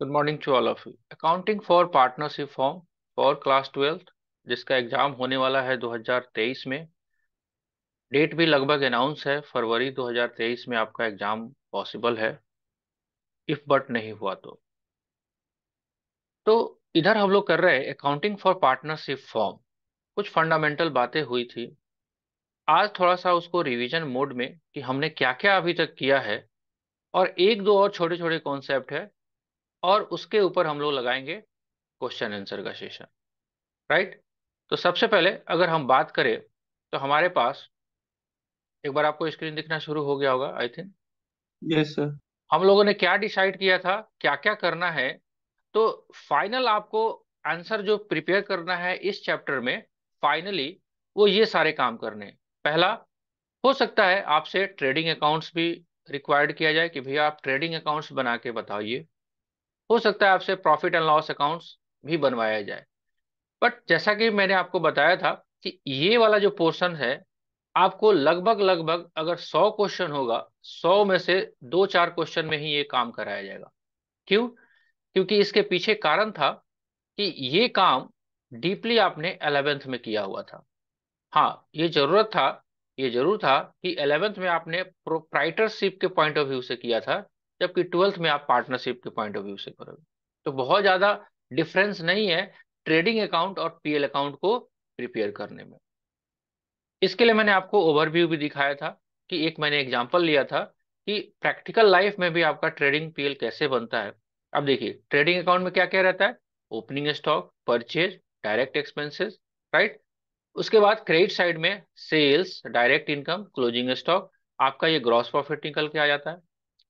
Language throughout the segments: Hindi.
Good morning to all of you. Accounting for partnership firm for class 12 जिसका एग्जाम होने वाला है 2023 में। डेट भी लगभग अनाउंस है, फरवरी 2023 में आपका एग्जाम पॉसिबल है, इफ बट नहीं हुआ तो इधर हम लोग कर रहे हैं अकाउंटिंग फॉर पार्टनरशिप फॉर्म। कुछ फंडामेंटल बातें हुई थी, आज थोड़ा सा उसको रिवीजन मोड में कि हमने क्या क्या अभी तक किया है, और एक दो और छोटे छोटे कॉन्सेप्ट है, और उसके ऊपर हम लोग लगाएंगे क्वेश्चन आंसर का सेशन। राइट। तो सबसे पहले अगर हम बात करें तो हमारे पास एक बार आपको स्क्रीन दिखना शुरू हो गया होगा आई थिंक। Yes sir. हम लोगों ने क्या डिसाइड किया था, क्या क्या करना है। तो फाइनल आपको आंसर जो प्रिपेयर करना है इस चैप्टर में, फाइनली वो ये सारे काम करने हैं। पहला, हो सकता है आपसे ट्रेडिंग अकाउंट्स भी रिक्वायर्ड किया जाए कि भैया आप ट्रेडिंग अकाउंट्स बना के बताइए। हो सकता है आपसे प्रॉफिट एंड लॉस अकाउंट्स भी बनवाया जाए। बट जैसा कि मैंने आपको बताया था कि ये वाला जो पोर्शन है, आपको लगभग लगभग अगर 100 क्वेश्चन होगा, 100 में से दो चार क्वेश्चन में ही ये काम कराया जाएगा। क्यों? क्योंकि इसके पीछे कारण था कि ये काम डीपली आपने 11th में किया हुआ था। हाँ, ये जरूर था कि 11th में आपने प्रोप्राइटरशिप के पॉइंट ऑफ व्यू से किया था, जबकि 12th में आप पार्टनरशिप के पॉइंट ऑफ व्यू से करोगे। तो बहुत ज्यादा डिफरेंस नहीं है ट्रेडिंग अकाउंट और पीएल अकाउंट को प्रिपेयर करने में। इसके लिए मैंने आपको ओवरव्यू भी दिखाया था कि एक मैंने एग्जांपल लिया था कि प्रैक्टिकल लाइफ में भी आपका ट्रेडिंग पीएल कैसे बनता है। अब देखिए, ट्रेडिंग अकाउंट में क्या क्या रहता है: opening stock, purchase, direct expenses. Right. उसके बाद क्रेडिट साइड में sales, direct income, closing stock. आपका ये ग्रॉस प्रॉफिट निकल के आ जाता है।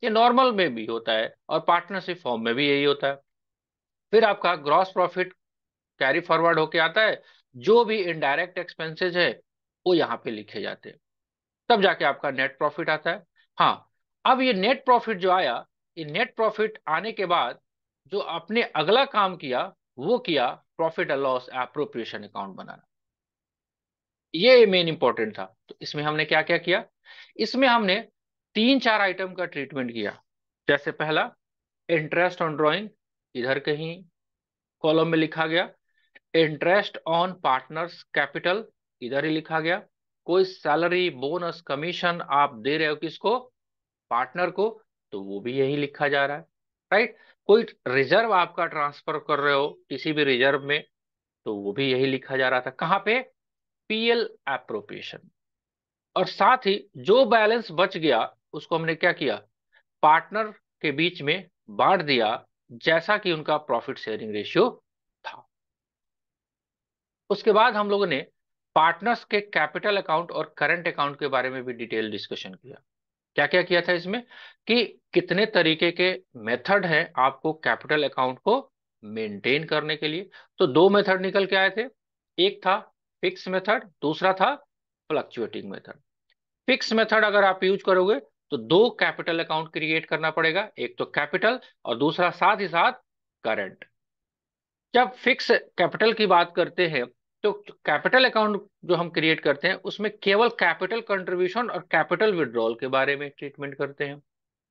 ये नॉर्मल में भी होता है और पार्टनरशिप फॉर्म में भी यही होता है। फिर आपका ग्रॉस प्रॉफिट कैरी फॉरवर्ड होके आता है, जो भी इनडायरेक्ट एक्सपेंसेस है वो यहाँ पे लिखे जाते हैं, तब जाके आपका नेट प्रॉफिट आता है। हाँ, अब ये नेट प्रॉफिट जो आया, ये नेट प्रॉफिट आने के बाद जो आपने अगला काम किया वो किया profit and loss appropriation account बनाना। ये मेन इंपॉर्टेंट था। तो इसमें हमने क्या क्या किया, इसमें हमने तीन चार आइटम का ट्रीटमेंट किया। जैसे पहला, इंटरेस्ट ऑन ड्राइंग, इधर कहीं कॉलम में लिखा गया। इंटरेस्ट ऑन पार्टनर्स कैपिटल, इधर ही लिखा गया। कोई सैलरी, बोनस, कमीशन आप दे रहे हो किसको? पार्टनर को, तो वो भी यही लिखा जा रहा है। राइट। कोई रिजर्व आपका ट्रांसफर कर रहे हो किसी भी रिजर्व में, तो वो भी यही लिखा जा रहा था। कहाँ पे? PL appropriation. और साथ ही जो बैलेंस बच गया उसको हमने क्या किया, पार्टनर के बीच में बांट दिया, जैसा कि उनका प्रॉफिट शेयरिंग रेशियो था। उसके बाद हम लोगों ने पार्टनर्स के कैपिटल अकाउंट और करंट अकाउंट के बारे में भी डिटेल डिस्कशन किया। क्या क्या किया था इसमें, कि कितने तरीके के मेथड हैं आपको कैपिटल अकाउंट को मेंटेन करने के लिए। तो दो मेथड निकल के आए थे, एक था फिक्स मेथड, दूसरा था फ्लक्चुएटिंग मेथड। फिक्स मेथड अगर आप यूज करोगे तो दो कैपिटल अकाउंट क्रिएट करना पड़ेगा, एक तो कैपिटल और दूसरा साथ ही साथ करंट। जब फिक्स कैपिटल की बात करते हैं तो कैपिटल अकाउंट जो हम क्रिएट करते हैं उसमें केवल कैपिटल कंट्रीब्यूशन और कैपिटल विड्रॉल के बारे में ट्रीटमेंट करते हैं।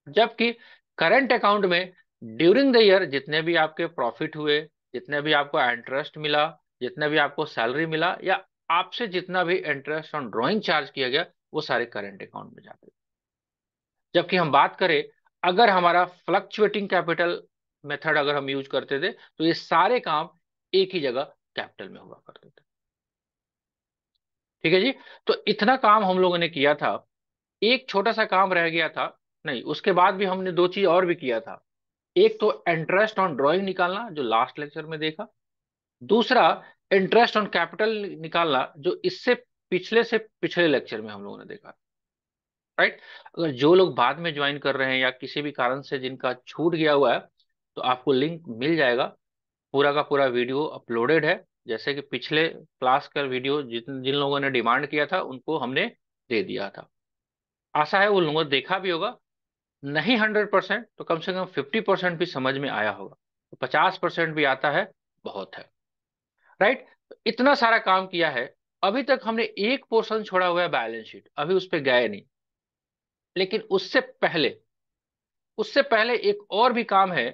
जबकि करंट अकाउंट में ड्यूरिंग द ईयर जितने भी आपके प्रॉफिट हुए, जितने भी आपको इंटरेस्ट मिला, जितने भी आपको सैलरी मिला, या आपसे जितना भी इंटरेस्ट ऑन ड्राइंग चार्ज किया गया, वो सारे करंट अकाउंट में जाते हैं। जबकि हम बात करें, अगर हमारा फ्लक्चुएटिंग कैपिटल मेथड अगर हम यूज करते थे, तो ये सारे काम एक ही जगह कैपिटल में हुआ करते थे। ठीक है जी। तो इतना काम हम लोगों ने किया था। एक छोटा सा काम रह गया था, नहीं उसके बाद भी हमने दो चीज और भी किया था। एक तो इंटरेस्ट ऑन ड्राइंग निकालना, जो लास्ट लेक्चर में देखा। दूसरा, इंटरेस्ट ऑन कैपिटल निकालना, जो इससे पिछले से पिछले लेक्चर में हम लोगों ने देखा। राइट। अगर जो लोग बाद में ज्वाइन कर रहे हैं या किसी भी कारण से जिनका छूट गया हुआ है, तो आपको लिंक मिल जाएगा। पूरा का पूरा वीडियो अपलोडेड है। जैसे कि पिछले क्लास का वीडियो जिन जिन लोगों ने डिमांड किया था उनको हमने दे दिया था। आशा है उन लोगों ने देखा भी होगा। नहीं 100% तो कम से कम 50% भी समझ में आया होगा, तो 50% भी आता है, बहुत है। राइट। तो इतना सारा काम किया है। अभी तक हमने एक पोर्शन छोड़ा हुआ है, बैलेंस शीट, अभी उस पर गए नहीं। लेकिन उससे पहले एक और भी काम है,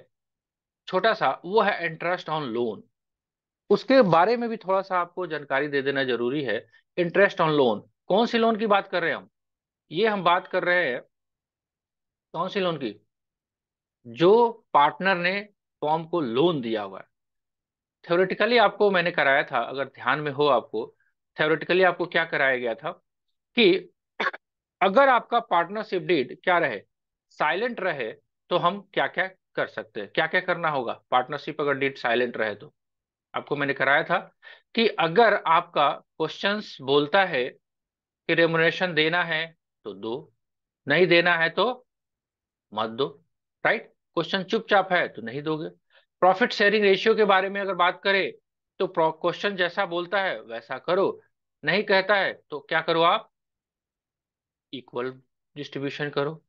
छोटा सा, वो है इंटरेस्ट ऑन लोन। उसके बारे में भी थोड़ा सा आपको जानकारी दे देना जरूरी है। इंटरेस्ट ऑन लोन, कौन सी लोन की बात कर रहे हैं हम? ये हम बात कर रहे हैं कौन सी लोन की? जो पार्टनर ने फॉर्म को लोन दिया हुआ है। थ्योरेटिकली आपको मैंने कराया था, अगर ध्यान में हो आपको, थ्योरेटिकली आपको क्या कराया गया था कि अगर आपका पार्टनरशिप डीड क्या रहे, साइलेंट रहे, तो हम क्या क्या कर सकते हैं, क्या क्या करना होगा पार्टनरशिप अगर डीड साइलेंट रहे तो। आपको मैंने कराया था कि अगर आपका क्वेश्चंस बोलता है कि रेमुनरेशन देना है तो दो, नहीं देना है तो मत दो। राइट, क्वेश्चन चुपचाप है तो नहीं दोगे। प्रॉफिट शेयरिंग रेशियो के बारे में अगर बात करें तो क्वेश्चन जैसा बोलता है वैसा करो, नहीं कहता है तो क्या करो आप, इक्वल डिस्ट्रीब्यूशन करो।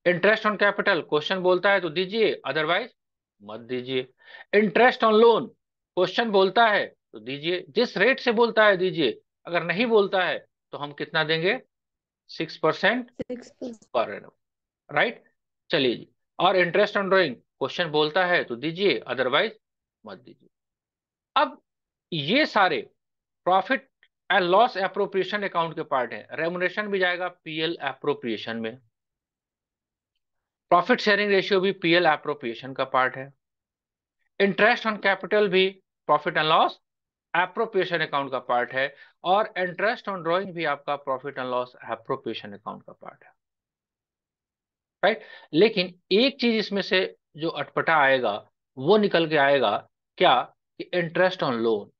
इंटरेस्ट ऑन कैपिटल, क्वेश्चन बोलता है तो दीजिए, अदरवाइज मत दीजिए। इंटरेस्ट ऑन लोन, क्वेश्चन बोलता है तो दीजिए, जिस रेट से बोलता है दीजिए, अगर नहीं बोलता है तो हम कितना देंगे, 6% 6%। Per annum. राइट, चलिए जी। और इंटरेस्ट ऑन ड्राइंग, क्वेश्चन बोलता है तो दीजिए, अदरवाइज मत दीजिए। अब ये सारे profit and loss appropriation account के पार्ट है। रेमुनरेशन भी जाएगा पीएल एप्रोप्रिएशन में, प्रॉफिट शेयरिंग रेशियो भी पीएल एप्रोप्रिएशन का पार्ट है, इंटरेस्ट ऑन कैपिटल भी profit and loss appropriation account का पार्ट है, और इंटरेस्ट ऑन ड्राइंग भी आपका profit and loss appropriation account का पार्ट है। राइट, लेकिन एक चीज इसमें से जो अटपटा आएगा वो निकल के आएगा, क्या? कि इंटरेस्ट ऑन लोन,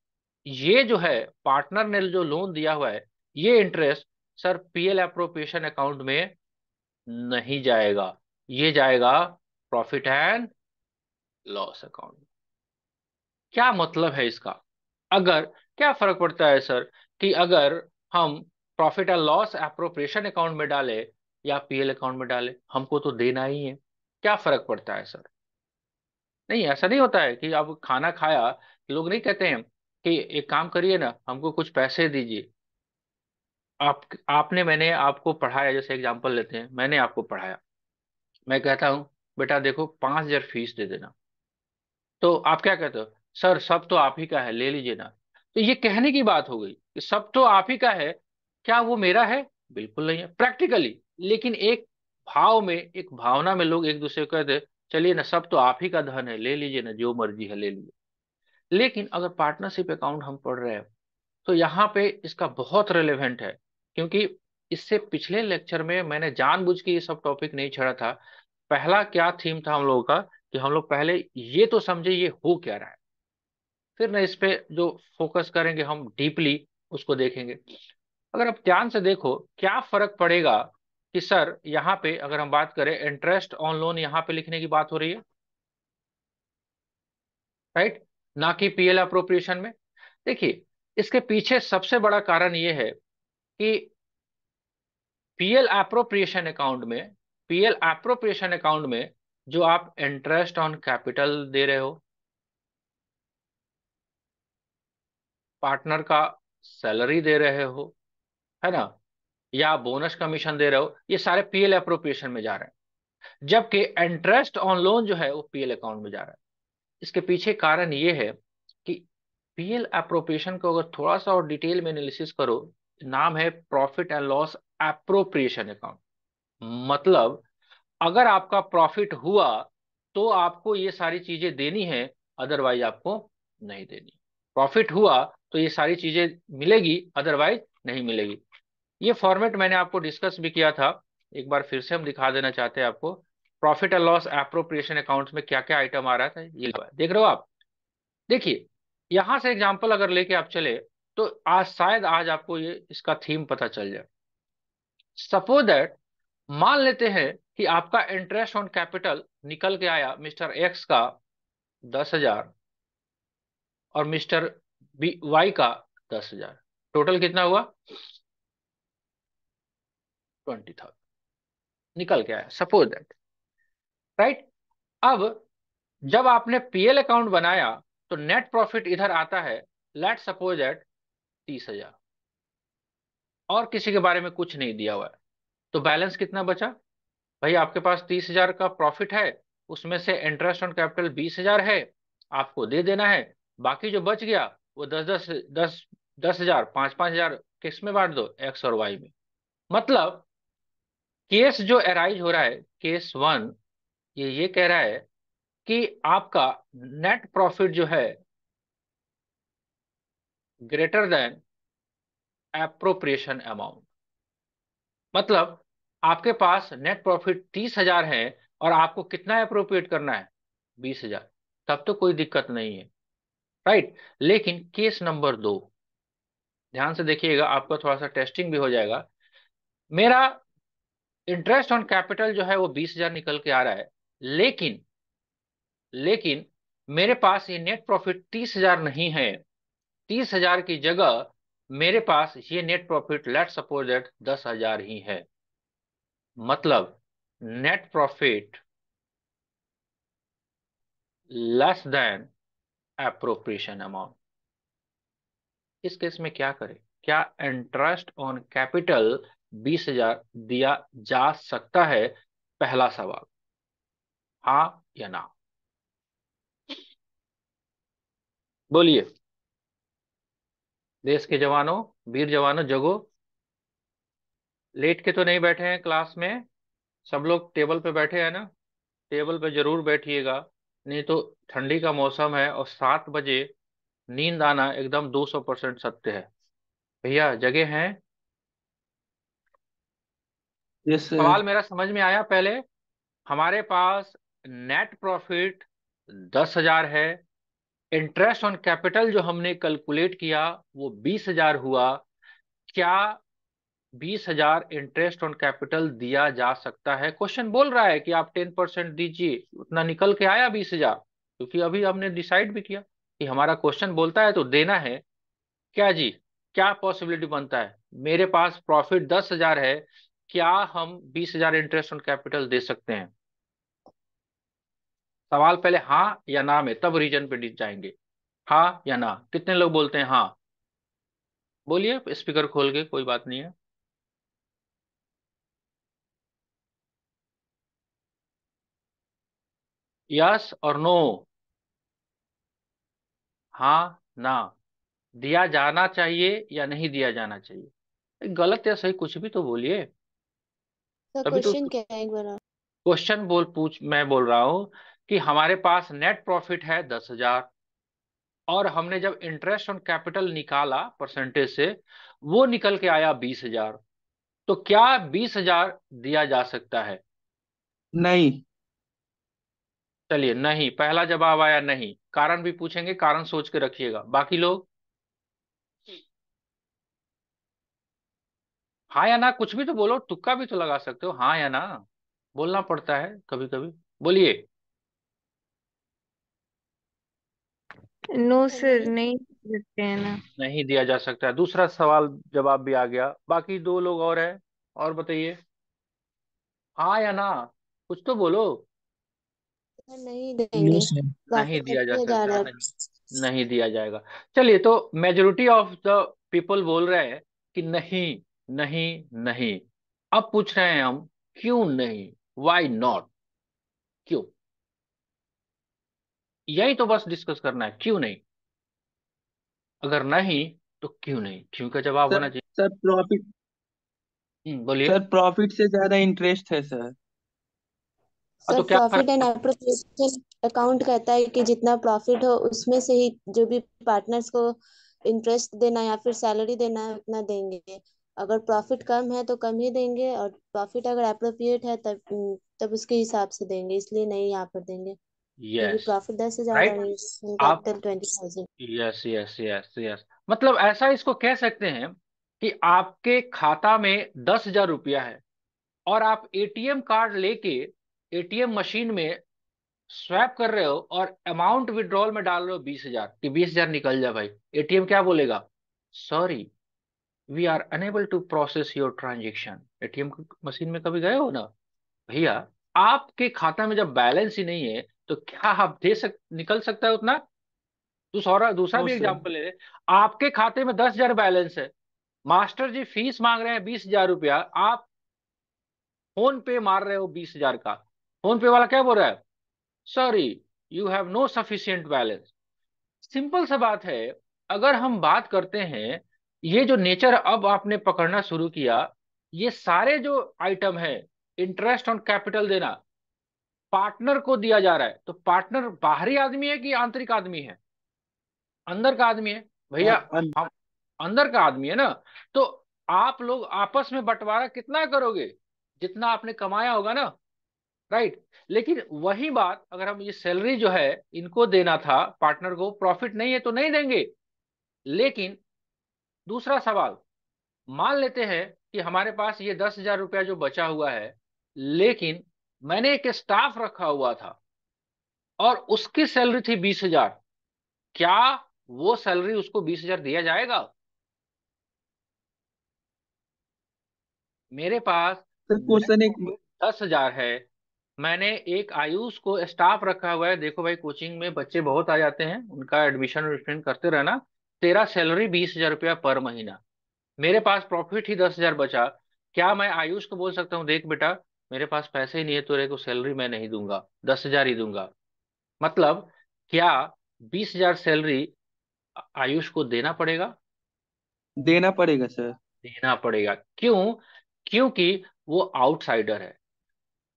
ये जो है पार्टनर ने जो लोन दिया हुआ है, ये interest sir PL appropriation account में नहीं जाएगा, ये जाएगा प्रॉफिट एंड लॉस अकाउंट। क्या मतलब है इसका? अगर, क्या फर्क पड़ता है सर कि अगर हम profit and loss appropriation account में डालें या पीएल अकाउंट में डालें, हमको तो देना ही है, क्या फर्क पड़ता है सर? नहीं, ऐसा नहीं होता है कि अब खाना खाया, लोग नहीं कहते हैं कि एक काम करिए ना, हमको कुछ पैसे दीजिए। आपने, मैंने आपको पढ़ाया, जैसे एग्जांपल लेते हैं, मैंने आपको पढ़ाया, मैं कहता हूँ बेटा देखो 5,000 फीस दे देना, तो आप क्या कहते हो, सर सब तो आप ही का है ले लीजिए ना। तो ये कहने की बात हो गई कि सब तो आप ही का है, क्या वो मेरा है? बिल्कुल नहीं है प्रैक्टिकली। लेकिन एक भाव में, एक भावना में लोग एक दूसरे को कहते, चलिए ना सब तो आप ही का धन है, ले लीजिए ना, जो मर्जी है ले लीजिए। लेकिन अगर पार्टनरशिप अकाउंट हम पढ़ रहे हैं तो यहाँ पे इसका बहुत रेलेवेंट है, क्योंकि इससे पिछले लेक्चर में मैंने जानबूझ के ये सब टॉपिक नहीं छेड़ा था। पहला क्या थीम था हम लोगों का, कि हम लोग पहले ये तो समझे ये हो क्या रहा है, फिर ना इस पे जो फोकस करेंगे हम डीपली उसको देखेंगे। अगर आप ध्यान से देखो क्या फर्क पड़ेगा कि सर यहाँ पे अगर हम बात करें इंटरेस्ट ऑन लोन, यहाँ पे लिखने की बात हो रही है, राइट, ना कि पीएल अप्रोप्रिएशन में। देखिए, इसके पीछे सबसे बड़ा कारण ये है कि पीएल एप्रोप्रिएशन अकाउंट में, पीएल एप्रोप्रिएशन अकाउंट में जो आप इंटरेस्ट ऑन कैपिटल दे रहे हो, पार्टनर का सैलरी दे रहे हो, है ना, या बोनस कमीशन दे रहे हो, ये सारे पीएल एप्रोप्रिएशन में जा रहे हैं, जबकि इंटरेस्ट ऑन लोन जो है वो पीएल अकाउंट में जा रहा है। इसके पीछे कारण ये है कि पीएल एप्रोप्रिएशन को अगर थोड़ा सा और डिटेल में एनालिसिस करो, नाम है profit and loss appropriation account. मतलब अगर आपका प्रॉफिट हुआ तो आपको ये सारी चीजें देनी है, अदरवाइज आपको नहीं देनी। प्रॉफिट हुआ तो ये सारी चीजें मिलेगी, अदरवाइज नहीं मिलेगी। ये फॉर्मेट मैंने आपको डिस्कस भी किया था, एक बार फिर से हम दिखा देना चाहते हैं आपको। Profit and loss appropriation account में क्या क्या आइटम आ रहा था, ये देख रहे हो आप। देखिए, यहां से एग्जांपल अगर लेके आप चले तो आज शायद आज आपको ये इसका थीम पता चल जाए। सपोज दैट, मान लेते हैं कि आपका इंटरेस्ट ऑन कैपिटल निकल के आया मिस्टर एक्स का 10,000 और मिस्टर बी वाई का 10,000, टोटल कितना हुआ, 20,000 निकल के आया, सपोज दैट। राइट, अब जब आपने पीएल अकाउंट बनाया तो नेट प्रॉफिट इधर आता है, लेट सपोज दैट 30,000, और किसी के बारे में कुछ नहीं दिया हुआ है, तो बैलेंस कितना बचा? भाई आपके पास 30,000 का प्रॉफिट है, उसमें से इंटरेस्ट ऑन कैपिटल 20,000 है, आपको दे देना है। बाकी जो बच गया वो 10,000 5,000 किस में बांट दो, एक्स और वाई में। मतलब केस जो अराइज हो रहा है, केस वन, ये कह रहा है कि आपका नेट प्रॉफिट जो है ग्रेटर देन एप्रोप्रिएशन अमाउंट। मतलब आपके पास नेट प्रॉफिट 30,000 है और आपको कितना अप्रोप्रिएट करना है, 20,000। तब तो कोई दिक्कत नहीं है, राइट। लेकिन केस नंबर 2, ध्यान से देखिएगा, आपका थोड़ा सा टेस्टिंग भी हो जाएगा। मेरा इंटरेस्ट ऑन कैपिटल जो है वो 20,000 निकल के आ रहा है, लेकिन लेकिन मेरे पास ये नेट प्रॉफिट 30,000 नहीं है। 30,000 की जगह मेरे पास ये net profit, let suppose that 10,000 ही है। मतलब net profit less than appropriation amount. इस केस में क्या करें? क्या इंटरेस्ट ऑन कैपिटल 20,000 दिया जा सकता है? पहला सवाल, हाँ या ना, बोलिए। देश के जवानों, वीर जवानों, जगो। लेट के तो नहीं बैठे हैं क्लास में? सब लोग टेबल पे बैठे हैं ना? टेबल पे जरूर बैठिएगा, नहीं तो ठंडी का मौसम है और 7 बजे नींद आना एकदम 200% सत्य है। भैया जगह हैं? यस सवाल सर। मेरा समझ में आया पहले? हमारे पास नेट प्रॉफिट 10,000 है, इंटरेस्ट ऑन कैपिटल जो हमने कैलकुलेट किया वो 20,000 हुआ। क्या 20,000 इंटरेस्ट ऑन कैपिटल दिया जा सकता है? क्वेश्चन बोल रहा है कि आप 10% दीजिए, उतना निकल के आया 20,000। क्योंकि अभी हमने डिसाइड भी किया कि हमारा क्वेश्चन बोलता है तो देना है। क्या जी, क्या पॉसिबिलिटी बनता है? मेरे पास प्रॉफिट 10,000 है, क्या हम 20,000 इंटरेस्ट ऑन कैपिटल दे सकते हैं? सवाल पहले हाँ या ना में, तब रीजन पे जाएंगे। हाँ या ना, कितने लोग बोलते हैं हाँ? बोलिए स्पीकर खोल के, कोई बात नहीं है। यस और नो, हाँ ना, दिया जाना चाहिए या नहीं दिया जाना चाहिए? गलत या सही कुछ भी तो बोलिए। सर तभी तो क्वेश्चन क्या है एक बार? क्वेश्चन पूछ, मैं बोल रहा हूं कि हमारे पास नेट प्रॉफिट है 10,000 और हमने जब इंटरेस्ट ऑन कैपिटल निकाला परसेंटेज से, वो निकल के आया 20,000। तो क्या 20,000 दिया जा सकता है? नहीं। चलिए नहीं, पहला जवाब आया नहीं। कारण भी पूछेंगे, कारण सोच के रखिएगा। बाकी लोग हाँ या ना, कुछ भी तो बोलो, तुक्का भी तो लगा सकते हो, हाँ या ना बोलना पड़ता है कभी कभी। बोलिए। नो सर, नहीं। नहीं कर सकते हैं ना। नहीं दिया जा सकता है, दूसरा सवाल जवाब भी आ गया। बाकी 2 लोग और है, और बताइए हाँ या ना, कुछ तो बोलो। सर नहीं नो देंगे। सर। नहीं प्रॉफिट दिया जा 30,000 सकता है, है। नहीं, नहीं दिया जाएगा। चलिए, तो मेजोरिटी ऑफ द पीपल बोल रहे हैं कि नहीं, नहीं, नहीं। अब पूछ रहे हैं हम, क्यों नहीं? Why not? क्यों? यही तो बस डिस्कस करना है, क्यों नहीं। अगर नहीं तो क्यों नहीं, क्यों का जवाब सर होना चाहिए। सर प्रॉफिट बोलिए। सर प्रॉफिट से ज्यादा इंटरेस्ट है सर। तो सर क्या प्रॉफिट एंड एप्रोप्रिएशन अकाउंट कहता है कि जितना प्रॉफिट हो उसमें से ही जो भी पार्टनर्स को इंटरेस्ट देना या फिर सैलरी देना है उतना देंगे। अगर प्रॉफिट कम है तो कम ही देंगे, और प्रॉफिट अगर एप्रोप्रिएट है तब तब उसके हिसाब से देंगे, इसलिए नहीं यहाँ पर देंगे। क्योंकि यस, प्रॉफिट 10,000 राइट। और आप capital 20,000। Yes, yes, yes, yes, मतलब ऐसा इसको कह सकते हैं कि आपके खाता में 10,000 रुपया है और आप एटीएम कार्ड लेके एटीएम मशीन में स्वैप कर रहे हो और अमाउंट विड्रॉल में डाल रहे हो 20,000 कि 20,000 निकल जाए। भाई एटीएम क्या बोलेगा? Sorry, we are unable to process your transaction. ATM machine में कभी गए हो ना भैया? आपके खाता में जब बैलेंस ही नहीं है तो क्या आप निकल सकता है उतना? दूसरा दूसरा नो भी सर। एग्जाम्पल ले ले। आपके खाते में 10,000 बैलेंस है, मास्टर जी फीस मांग रहे हैं 20,000 रुपया, आप फोन पे मार रहे हो 20,000 का। फोन पे वाला क्या बोल रहा है? Sorry, you have no sufficient balance. Simple सा बात है। अगर हम बात करते हैं, ये जो नेचर अब आपने पकड़ना शुरू किया, ये सारे जो आइटम है, इंटरेस्ट ऑन कैपिटल देना, पार्टनर को दिया जा रहा है। तो पार्टनर बाहरी आदमी है कि आंतरिक आदमी है? अंदर का आदमी है भैया। अन- हम अंदर का आदमी है ना। तो आप लोग आपस में बंटवारा कितना करोगे? जितना आपने कमाया होगा ना। राइट। लेकिन वही बात, अगर हम ये सैलरी जो है इनको देना था पार्टनर को, प्रॉफिट नहीं है तो नहीं देंगे। लेकिन दूसरा सवाल, मान लेते हैं कि हमारे पास ये 10,000 रुपया जो बचा हुआ है, लेकिन मैंने एक स्टाफ रखा हुआ था और उसकी सैलरी थी 20,000। क्या वो सैलरी उसको 20,000 दिया जाएगा? मेरे पास सर नेट क्वेश्चन एक। प्रॉफिट 10,000 है। मैंने एक आयुष को स्टाफ रखा हुआ है। देखो भाई, कोचिंग में बच्चे बहुत आ जाते हैं, उनका एडमिशन एडमिशन करते रहना। तेरा सैलरी 20,000 रुपया पर महीना, मेरे पास प्रॉफिट ही 10,000 बचा। क्या मैं आयुष को बोल सकता हूँ, देख बेटा, मेरे पास पैसे ही नहीं है, तेरे को सैलरी मैं नहीं दूंगा, 10,000 ही दूंगा? मतलब क्या 20,000 सैलरी आयुष को देना पड़ेगा? देना पड़ेगा सर। देना पड़ेगा। क्यों? क्योंकि वो आउटसाइडर है।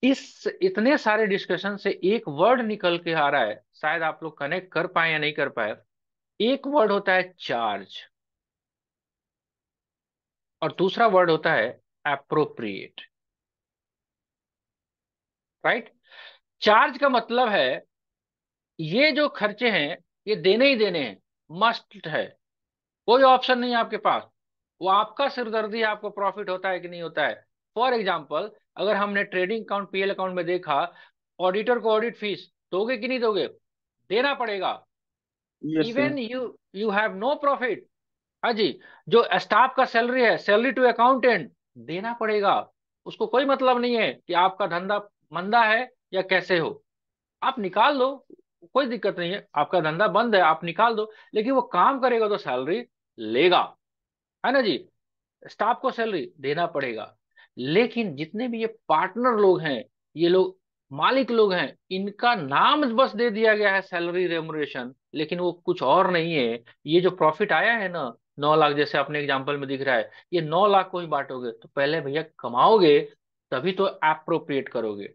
इस इतने सारे डिस्कशन से एक वर्ड निकल के आ रहा है, शायद आप लोग कनेक्ट कर पाए या नहीं कर पाए। एक वर्ड होता है चार्ज, और दूसरा वर्ड होता है एप्रोप्रिएट। राइट। चार्ज का मतलब है ये जो खर्चे हैं ये देने ही देने हैं, मस्ट है, कोई ऑप्शन नहीं है आपके पास। वो आपका सिरदर्दी है, आपको प्रॉफिट होता है कि नहीं होता है। फॉर एग्जाम्पल, अगर हमने ट्रेडिंग अकाउंट, पीएल अकाउंट में देखा, ऑडिटर को ऑडिट फीस दोगे कि नहीं दोगे? देना पड़ेगा। Yes sir. Even you have no profit, हाँ जी, जो स्टाफ का सैलरी है, सैलरी टू अकाउंटेंट, देना पड़ेगा। उसको कोई मतलब नहीं है कि आपका धंधा मंदा है या कैसे हो, आप निकाल दो, कोई दिक्कत नहीं है। आपका धंधा बंद है, आप निकाल दो, लेकिन वो काम करेगा तो सैलरी लेगा, है ना जी। स्टाफ को सैलरी देना पड़ेगा। लेकिन जितने भी ये पार्टनर लोग हैं, ये लोग मालिक लोग हैं, इनका नाम बस दे दिया गया है सैलरी रेमुनरेशन, लेकिन वो कुछ और नहीं है। ये जो प्रॉफिट आया है ना, 9 लाख, जैसे अपने एग्जांपल में दिख रहा है, ये 9 लाख को ही बांटोगे तो पहले भैया कमाओगे, तभी तो अप्रोप्रिएट करोगे।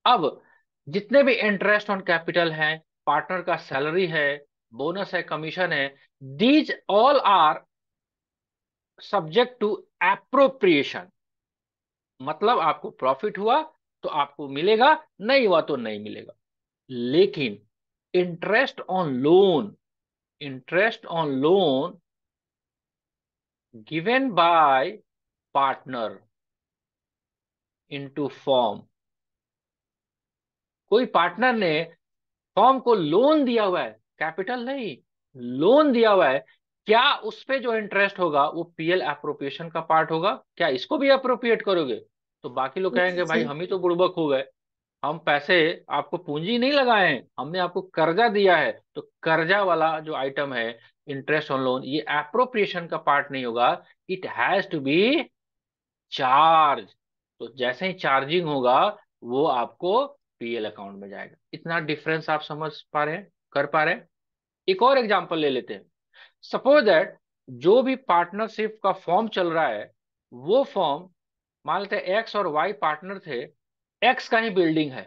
अब जितने भी इंटरेस्ट ऑन कैपिटल है, पार्टनर का सैलरी है, बोनस है, कमीशन है, these all are subject to appropriation. मतलब आपको प्रॉफिट हुआ तो आपको मिलेगा, नहीं हुआ तो नहीं मिलेगा। लेकिन interest on loan, interest on loan given bye partner into form, कोई पार्टनर ने फॉर्म को लोन दिया हुआ है, कैपिटल नहीं, लोन दिया हुआ है, क्या उस पे जो इंटरेस्ट होगा वो पीएल अप्रोप्रिएशन का पार्ट होगा? क्या इसको भी अप्रोप्रिएट करोगे? तो बाकी लोग कहेंगे भाई हम ही तो बुड़बक हो गए, हम पैसे, आपको पूंजी नहीं लगाए हैं, हमने आपको कर्जा दिया है। तो कर्जा वाला जो आइटम है, इंटरेस्ट ऑन लोन, ये अप्रोप्रिएशन का पार्ट नहीं होगा। It has to be charge. तो जैसे ही चार्जिंग होगा, वो आपको पीएल अकाउंट में जाएगा। इतना डिफरेंस आप समझ पा रहे हैं, कर पा रहे हैं? एक और एग्जांपल ले लेते हैं। सपोज दैट जो भी पार्टनरशिप का फॉर्म चल रहा है, वो फॉर्म, मान लेते हैं एक्स और वाई पार्टनर थे, एक्स का ही बिल्डिंग है।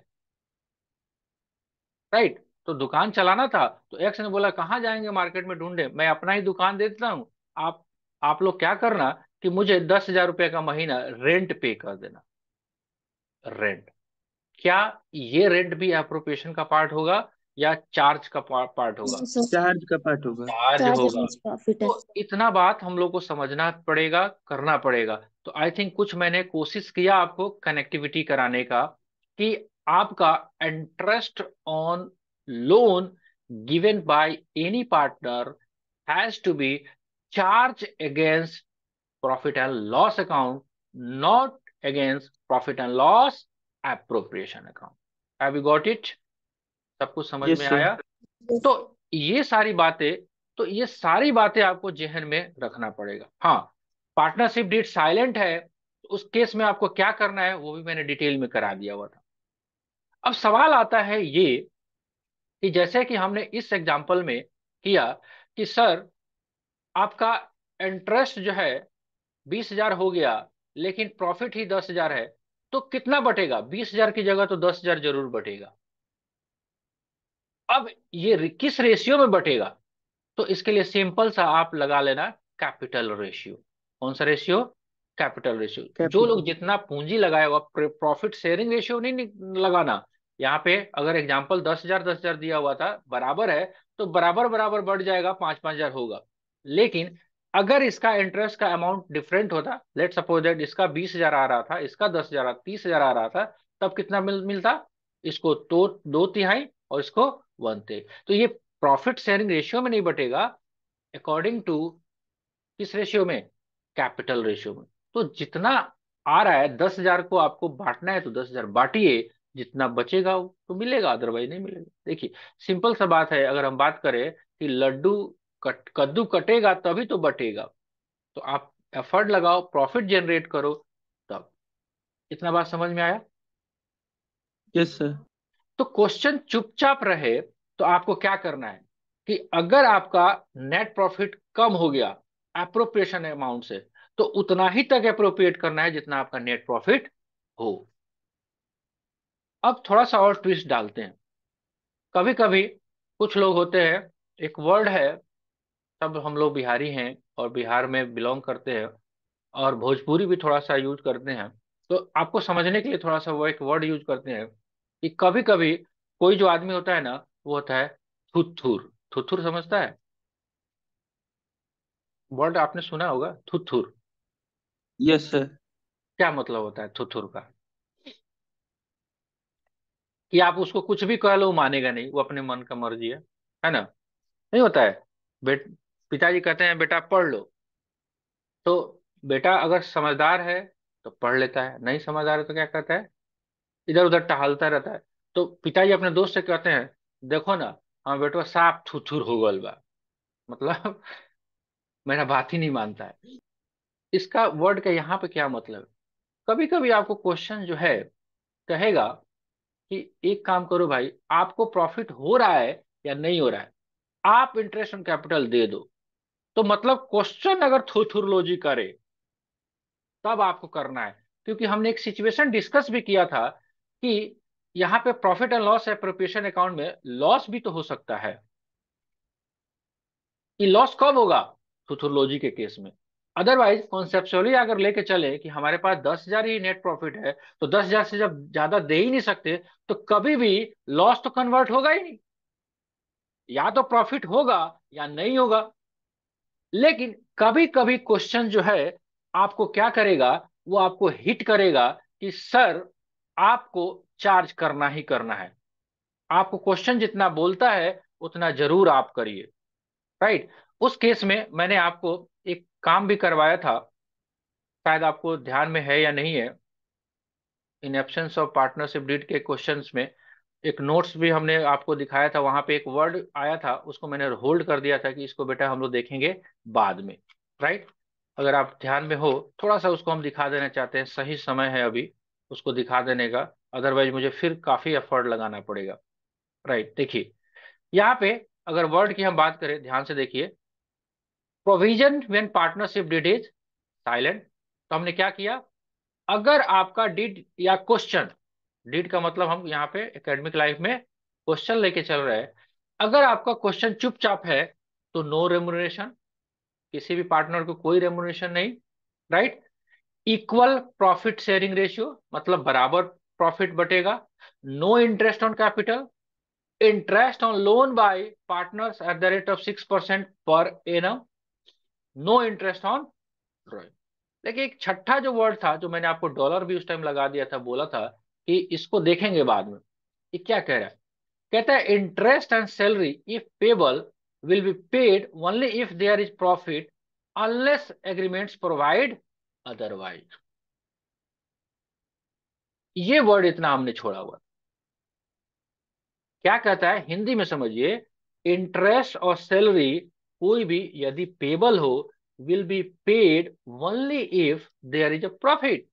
राइट। तो दुकान चलाना था, तो एक्स ने बोला कहाँ जाएंगे मार्केट में ढूंढे, मैं अपना ही दुकान दे देता हूँ। आप लोग क्या करना कि मुझे 10,000 रुपये का महीना रेंट पे कर देना। रेंट, क्या ये रेंट भी एप्रोप्रिएशन का पार्ट होगा या चार्ज का पार्ट होगा? नहीं सर, चार्ज का पार्ट होगा। चार्ज चार्ज होगा। अगेंस्ट प्रॉफिट है। तो इतना बात हम लोग को समझना पड़ेगा, करना पड़ेगा। तो आई थिंक कुछ मैंने कोशिश किया आपको कनेक्टिविटी कराने का, कि आपका interest on loan given by any partner has to be charge against profit and loss account, not against profit and loss appropriation account. Have you got it? सब कुछ समझ में यस सर। आया? तो ये सारी बातें आपको जहन में रखना पड़ेगा। हाँ, पार्टनरशिप डीड साइलेंट है, तो उस केस में आपको क्या करना है वो भी मैंने डिटेल में करा दिया हुआ था। अब सवाल आता है ये कि जैसे कि हमने इस एग्जाम्पल में किया कि सर आपका इंटरेस्ट जो है 20,000 हो गया, लेकिन प्रॉफिट ही 10,000 है, तो कितना बटेगा? 20,000 की जगह तो 10,000 जरूर बटेगा। अब ये किस रेशियो में बटेगा? तो इसके लिए सिंपल सा आप लगा लेना कैपिटल रेशियो। कौन सा रेशियो? Capital ratio. जो कैपिटल। लोग जितना पूंजी लगाएगा, प्रॉफिट शेयरिंग रेशियो नहीं लगाना। यहाँ पे अगर एग्जांपल 10,000 10,000 दिया हुआ था, बराबर है, तो बराबर बराबर बढ़ जाएगा, 5-5 हजार होगा। लेकिन अगर इसका इंटरेस्ट का अमाउंट डिफरेंट होता, लेट सपोज दैट इसका 20,000 आ रहा था, इसका 10,000 30,000 आ रहा था, तब कितना मिलता? इसको तो 2/3 और इसको 1/3। तो ये प्रॉफिट शेयरिंग रेशियो में नहीं बटेगा, अकॉर्डिंग टू किस रेशियो में? कैपिटल रेशियो में। तो जितना आ रहा है 10,000 को आपको बांटना है, तो 10,000 बांटिए, जितना बचेगा वो तो मिलेगा, अदरवाइज नहीं मिलेगा। देखिए सिंपल सा बात है। अगर हम बात करें कि लड्डू कद्दू कटेगा तभी तो बटेगा, तो आप एफर्ट लगाओ, प्रॉफिट जनरेट करो, तब। इतना बात समझ में आया? Yes sir. तो क्वेश्चन चुपचाप रहे तो आपको क्या करना है कि अगर आपका नेट प्रॉफिट कम हो गया अप्रोप्रिएशन अमाउंट से, तो उतना ही तक अप्रोप्रिएट करना है जितना आपका नेट प्रॉफिट हो। अब थोड़ा सा और ट्विस्ट डालते हैं। कभी कभी कुछ लोग होते हैं, एक वर्ड है, सब हम लोग बिहारी हैं और बिहार में बिलोंग करते हैं, और भोजपुरी भी थोड़ा सा यूज करते हैं। तो आपको समझने के लिए थोड़ा सा वो एक वर्ड यूज करते हैं कि कभी कभी कोई जो आदमी होता है ना, वो होता है थुथुर। थुथुर समझता है? वर्ड आपने सुना होगा, थुथुर। Yes sir. क्या मतलब होता है थुथुर का? कि आप उसको कुछ भी कह लो वो मानेगा नहीं, वो अपने मन का मर्जी है ना? नहीं होता है? बेट पिताजी कहते हैं बेटा पढ़ लो, तो बेटा अगर समझदार है तो पढ़ लेता है, नहीं समझदार है तो क्या कहता है? इधर उधर टहलता रहता है। तो पिताजी अपने दोस्त से कहते हैं देखो ना, हाँ बेटवा साफ थुथुर हो गल बा, मतलब मेरा बात ही नहीं मानता है। इसका वर्ड का यहाँ पे क्या मतलब है? कभी कभी आपको क्वेश्चन जो है कहेगा कि एक काम करो भाई, आपको प्रॉफिट हो रहा है या नहीं हो रहा है, आप इंटरेस्ट ऑन कैपिटल दे दो। तो मतलब क्वेश्चन अगर थुथुरलॉजी करे तब आपको करना है। क्योंकि हमने एक सिचुएशन डिस्कस भी किया था कि यहाँ पे profit and loss appropriation account में लॉस भी तो हो सकता है। कि लॉस कब होगा? थुथुरलॉजी के केस में। अदरवाइज कॉन्सेप्चुअली अगर लेके चले कि हमारे पास 10,000 ही नेट प्रॉफिट है, तो 10,000 से जब ज्यादा दे ही नहीं सकते, तो कभी भी लॉस तो कन्वर्ट होगा ही नहीं, या तो प्रॉफिट होगा या नहीं होगा। लेकिन कभी कभी क्वेश्चन जो है आपको क्या करेगा, वो आपको हिट करेगा कि सर आपको चार्ज करना ही करना है। आपको क्वेश्चन जितना बोलता है उतना जरूर आप करिए, राइट? उस केस में मैंने आपको एक काम भी करवाया था, शायद आपको ध्यान में है या नहीं है। In absence of partnership deed के क्वेश्चंस में एक नोट्स भी हमने आपको दिखाया था, वहां पे एक वर्ड आया था, उसको मैंने होल्ड कर दिया था कि इसको बेटा हम लोग देखेंगे बाद में, राइट? अगर आप ध्यान में हो, थोड़ा सा उसको हम दिखा देना चाहते हैं, सही समय है अभी उसको दिखा देने का, अदरवाइज मुझे फिर काफी एफर्ट लगाना पड़ेगा। राइट, देखिए यहाँ पे अगर वर्ड की हम बात करें, ध्यान से देखिए, provision when partnership deed is silent. तो हमने क्या किया? अगर आपका डिड या क्वेश्चन, डिड का मतलब हम यहाँ पे एकेडमिक लाइफ में क्वेश्चन लेके चल रहे हैं, अगर आपका क्वेश्चन चुपचाप है तो नो रेमुनरेशन, किसी भी पार्टनर को कोई रेमुनरेशन नहीं, right? Equal profit sharing ratio, मतलब बराबर प्रॉफिट बटेगा। No interest on capital, interest on loan by partners at the rate of 6% per annum, no interest on drawing. देखिए एक छठा जो वर्ड था, जो मैंने आपको डॉलर भी उस टाइम लगा दिया था, बोला था कि इसको देखेंगे बाद में। ये क्या कह रहा है? कहता है interest and salary if payable will be paid only if there is profit unless agreements provide otherwise. ये वर्ड इतना हमने छोड़ा हुआ। क्या कहता है हिंदी में समझिए, इंटरेस्ट और सैलरी कोई भी यदि पेबल हो, will be paid only if there is a profit.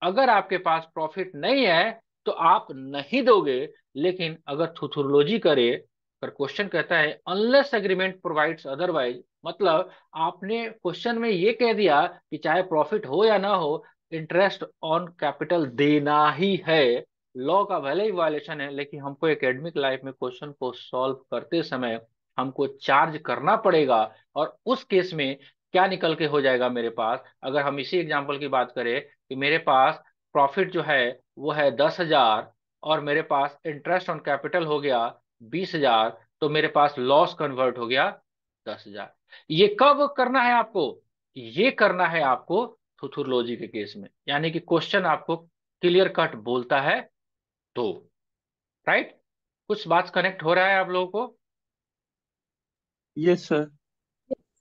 अगर आपके पास प्रॉफिट नहीं है तो आप नहीं दोगे। लेकिन अगर थुथुरलॉजी करे, अगर क्वेश्चन कहता है अनलेस एग्रीमेंट प्रोवाइड्स अदरवाइज, मतलब आपने क्वेश्चन में ये कह दिया कि चाहे प्रॉफिट हो या ना हो, इंटरेस्ट ऑन कैपिटल देना ही है। लॉ का भले ही वायलेशन है, लेकिन हमको एकेडमिक लाइफ में क्वेश्चन को सॉल्व करते समय हमको चार्ज करना पड़ेगा। और उस केस में क्या निकल के हो जाएगा मेरे पास, अगर हम इसी एग्जांपल की बात करें कि मेरे पास प्रॉफिट जो है वो है 10,000, और मेरे पास इंटरेस्ट ऑन कैपिटल हो गया 20,000, तो मेरे पास लॉस कन्वर्ट हो गया 10,000। ये कब करना है आपको? ये करना है आपको थुथुरलॉजी के केस में, यानी कि क्वेश्चन आपको क्लियर कट बोलता है तो। राइट? कुछ बात कनेक्ट हो रहा है आप लोगों को? Yes sir.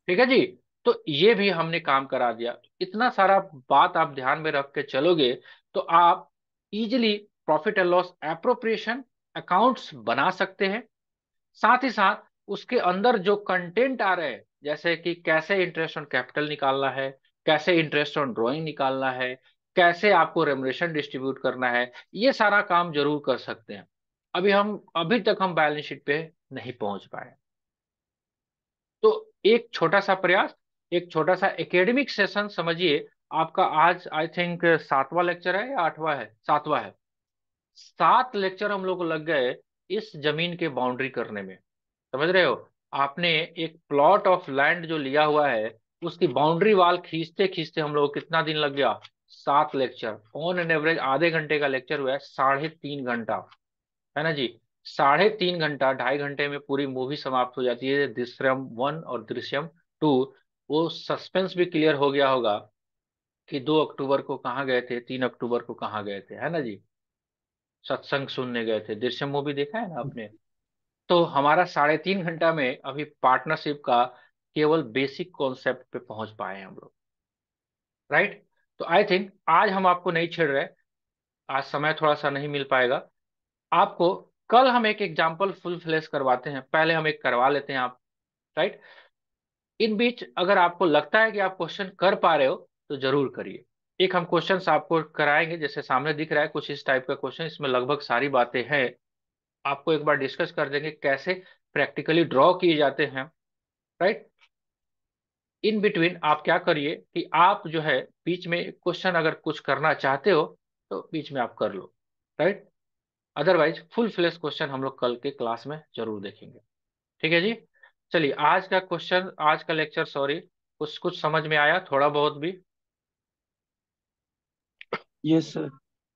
ठीक है जी। तो ये भी हमने काम करा दिया। इतना सारा बात आप ध्यान में रख के चलोगे तो आप easily profit and loss appropriation accounts बना सकते हैं। साथ ही साथ उसके अंदर जो कंटेंट आ रहे हैं, जैसे कि कैसे इंटरेस्ट ऑन कैपिटल निकालना है, कैसे इंटरेस्ट ऑन ड्राइंग निकालना है, कैसे आपको रेमुनरेशन डिस्ट्रीब्यूट करना है, ये सारा काम जरूर कर सकते हैं। अभी तक हम बैलेंस शीट पे नहीं पहुंच पाए। तो एक छोटा सा प्रयास, एक छोटा सा एकेडमिक सेशन समझिए। आपका आज आई थिंक 7वां लेक्चर है या 8वां है? 7वां है। 7 लेक्चर हम लोग को लग गए इस जमीन के बाउंड्री करने में। समझ रहे हो? आपने एक प्लॉट ऑफ लैंड जो लिया हुआ है, उसकी बाउंड्री वाल खींचते खींचते हम लोग को कितना दिन लग गया? 7 लेक्चर। ऑन एन एवरेज आधे घंटे का लेक्चर हुआ है, 3.5 घंटा। है ना जी? 3.5 घंटा, 2.5 घंटे में पूरी मूवी समाप्त हो जाती है, दृश्यम 1 और दृश्यम 2। वो सस्पेंस भी क्लियर हो गया होगा कि 2 अक्टूबर को कहाँ गए थे, 3 अक्टूबर को कहाँ गए थे, है ना जी? सत्संग सुनने गए थे। दृश्यम मूवी देखा है ना आपने? तो हमारा 3.5 घंटा में अभी पार्टनरशिप का केवल बेसिक कॉन्सेप्ट पे पहुंच पाए हैं हम लोग। राइट? तो आई थिंक आज हम आपको नहीं छेड़ रहे, आज समय थोड़ा सा नहीं मिल पाएगा आपको। कल हम एक एग्जाम्पल फुल फ्लैश करवाते हैं, पहले हम एक करवा लेते हैं आप। राइट? इन बीच अगर आपको लगता है कि आप क्वेश्चन कर पा रहे हो तो जरूर करिए। एक हम क्वेश्चन आपको कराएंगे, जैसे सामने दिख रहा है कुछ इस टाइप का क्वेश्चन, इसमें लगभग सारी बातें हैं। आपको एक बार डिस्कस कर देंगे कैसे प्रैक्टिकली ड्रॉ किए जाते हैं। राइट? इन बिटवीन आप क्या करिए कि आप जो है बीच में क्वेश्चन अगर कुछ करना चाहते हो तो बीच में आप कर लो। Right? Otherwise full fledged question हम लोग कल के क्लास में जरूर देखेंगे। ठीक है जी? चलिए, आज का क्वेश्चन, आज का लेक्चर, सॉरी, कुछ कुछ समझ में आया? थोड़ा बहुत भी यस सर।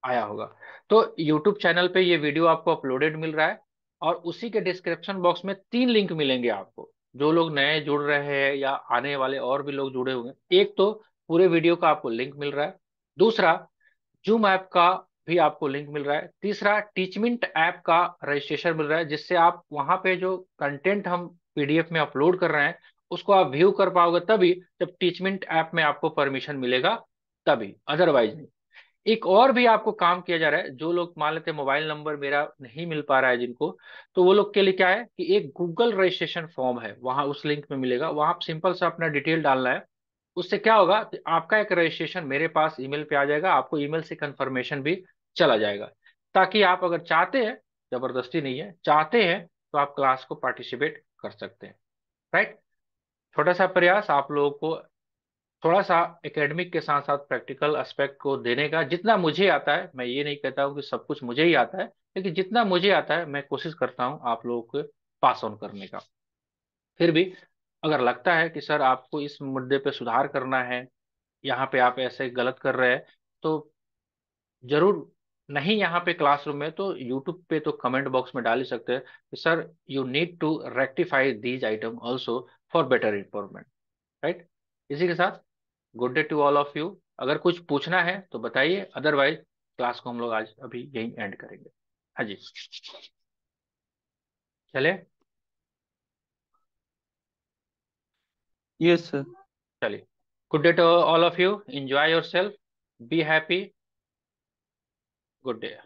आया होगा। तो YouTube चैनल पे ये वीडियो आपको अपलोडेड मिल रहा है, और उसी के डिस्क्रिप्शन बॉक्स में 3 लिंक मिलेंगे आपको। जो लोग नए जुड़ रहे हैं या आने वाले और भी लोग जुड़े होंगे, एक तो पूरे वीडियो का आपको लिंक मिल रहा है, दूसरा जूम ऐप का भी आपको लिंक मिल रहा है, तीसरा टीचमिंट ऐप का रजिस्ट्रेशन मिल रहा है, जिससे आप वहां पे जो कंटेंट हम PDF में अपलोड कर रहे हैं उसको आप व्यू कर पाओगे तभी, जब टीचमिंट ऐप में आपको परमिशन मिलेगा तभी, अदरवाइज नहीं। एक और भी आपको काम किया जा रहा है, जो लोग मान लेते हैं मोबाइल नंबर मेरा नहीं मिल पा रहा है जिनको, तो वो लोग के लिए क्या है कि एक गूगल रजिस्ट्रेशन फॉर्म है, वहां उस लिंक में मिलेगा, वहां आप सिंपल सा अपना डिटेल डालना है। उससे क्या होगा कि आपका एक रजिस्ट्रेशन मेरे पास ईमेल पे आ जाएगा, आपको ईमेल से कंफर्मेशन भी चला जाएगा, ताकि आप अगर चाहते हैं, जबरदस्ती नहीं है, चाहते हैं तो आप क्लास को पार्टिसिपेट कर सकते हैं। राइट? छोटा सा प्रयास आप लोगों को थोड़ा सा एकेडमिक के साथ साथ प्रैक्टिकल एस्पेक्ट को देने का, जितना मुझे आता है। मैं ये नहीं कहता हूँ कि सब कुछ मुझे ही आता है, लेकिन जितना मुझे आता है मैं कोशिश करता हूँ आप लोगों को पास ऑन करने का। फिर भी अगर लगता है कि सर आपको इस मुद्दे पे सुधार करना है, यहाँ पे आप ऐसे गलत कर रहे हैं, तो जरूर, नहीं यहाँ पे क्लासरूम में तो यूट्यूब पे तो कमेंट बॉक्स में डाल ही सकते हैं कि sir you need to rectify these item also for better improvement. Right? इसी के साथ good day to all of you. अगर कुछ पूछना है तो बताइए, अदरवाइज क्लास को हम लोग आज अभी यहीं एंड करेंगे। हाँ जी, चले? Yes sir. चलिए, good day to all of you, enjoy yourself, be happy, good day.